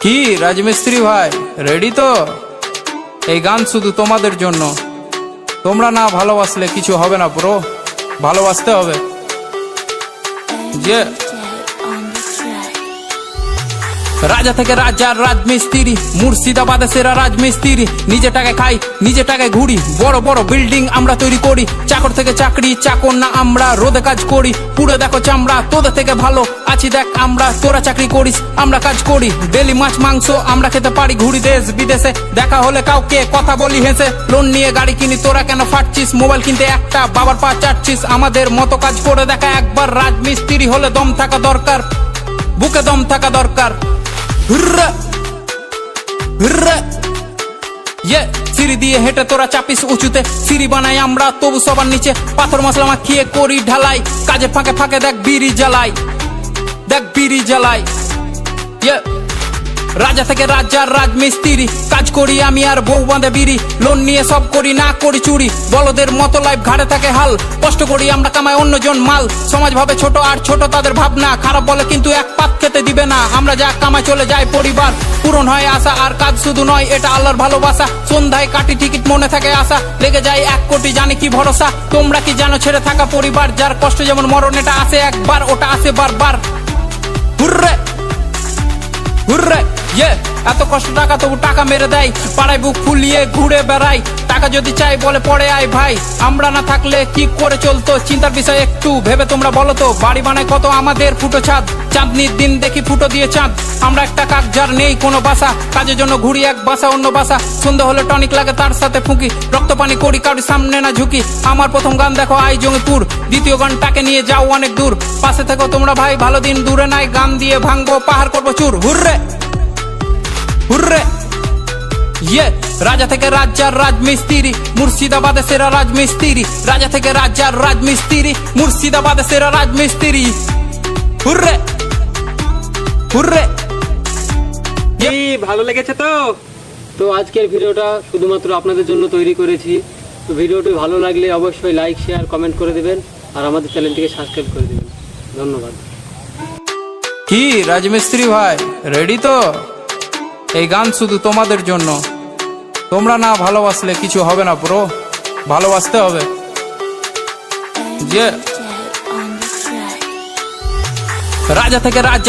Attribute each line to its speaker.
Speaker 1: কি রাজমিস্ত্রি ভাই রেডি তো? এই গান শুধু তোমাদের জন্য। তোমরা না ভালোবাসলে কিছু হবে না ব্রো, ভালোবাসতে হবে। যে রাজা থেকে রাজা রাজমিস্ত্রি, মুর্শিদাবাদে সেরা রাজমিস্ত্রি। নিজে টাকায় খাই, নিজে টাকায় ঘুরি, বড় বড় বিল্ডিং আমরা তৈরি করি। চাকর থেকে চাকরি, চাকর না আমরা, রোদে কাজ করি, পুরো দেখো চামড়া। তোদের থেকে ভালো আছি দেখ আমরা, তোরা চাকরি করিস আমরা কাজ করি। ডেলি মাছ মাংস আমরা খেতে পারি, ঘুরি দেশ বিদেশে। দেখা হলে কাউকে কথা বলি হেসে। লোন নিয়ে গাড়ি কিনি, তোরা কেন ফাটছিস? মোবাইল কিনতে একটা বাবার পা চাটছিস। আমাদের মতো কাজ করে দেখা একবার। রাজমিস্ত্রি হলে দম থাকা দরকার, বুকে দম থাকা দরকার। সিঁড়ি দিয়ে হেঁটে তোরা চাপিস উঁচুতে, সিঁড়ি বানাই আমরা তবু সবার নিচে। পাথর মশলা মাখিয়ে করি ঢালাই, কাজে ফাঁকে ফাঁকে দেখ বিড়ি জ্বালাই, দেখ বিড়ি জ্বালাই। রাজা থেকে রাজা রাজমিস্ত্রি, কাজ করি আমি আর বউ বাঁধে বিড়ি। লোন নিয়ে সব করি, না করি চুরি, বলদের মতো লাইফ ঘাড়ে থাকে হাল। কষ্ট করি আমরা, কামাই অন্যজন মাল। সমাজ ভাবে ছোট আর ছোট তাদের ভাবনা, খারাপ বলে কিন্তু এক পাত খেতে দিবে না। আমরা যা কামাই চলে যায় পরিবার, পূরণ হয় আশা। আর কাজ শুধু নয়, এটা আল্লাহর ভালোবাসা। সন্ধ্যায় কাটি টিকিট, মনে থাকে আশা। লেগে যায় 1 কোটি, জানি কি ভরসা। তোমরা কি জানো ছেড়ে থাকা পরিবার, যার কষ্ট যেমন মরণ, এটা আসে একবার, ওটা আসে বারবার। হুররে হুররে এত কষ্ট টাকা তবু টাকা মেরে দেয়, পাড়ায় বুক ফুলিয়ে ঘুরে বেড়াই। টাকা যদি চাই বলে পড়ে আয় ভাই, আমরা না থাকলে কি করে চলতো? চিন্তার বিষয় একটু ভেবে তোমরা বলো তো। বাড়ি বানায় কত আমাদের ফুটো ছাদ, চাঁদনির দিন দেখি ফুটো দিয়ে চাঁদ। আমরা একটা কাক যার নেই কোনো বাসা, কাজের জন্য ঘুরি এক বাসা অন্য বাসা। সন্ধ্যা হলে টনিক লাগে তার সাথে ফুঁকি, রক্ত পানি করি কারোর সামনে না ঝুঁকি। আমার প্রথম গান দেখো আই জঙ্গিপুর, দ্বিতীয় গানটাকে নিয়ে যাও অনেক দূর। পাশে থেকো তোমরা ভাই, ভালো দিন দূরে নাই। গান দিয়ে ভাঙবো পাহাড়, করবো চুর। হুররে হুররে রাজা থেকে রাজা রাজমিস্ত্রি, মুর্শিদাবাদে সেরা রাজমিস্ত্রি। রাজা থেকে রাজা রাজমিস্ত্রি, মুর্শিদাবাদে সেরা রাজমিস্ত্রি। Hurray hurray.
Speaker 2: ভালো লেগেছে তো? তো আজকের ভিডিওটা শুধুমাত্র আপনাদের জন্য তৈরি করেছি। তো ভিডিওটি ভালো লাগলে অবশ্যই লাইক শেয়ার কমেন্ট করে দেবেন, আর আমাদের চ্যানেলটিকে সাবস্ক্রাইব করে দেবেন। ধন্যবাদ।
Speaker 1: কি রাজমিস্ত্রি ভাই রেডি তো? এই গান শুধু তোমাদের জন্য। তোমরা না ভালোবাসলে কিছু হবে না ব্রো, ভালোবাসতে হবে। যে রাজা থেকে রাজা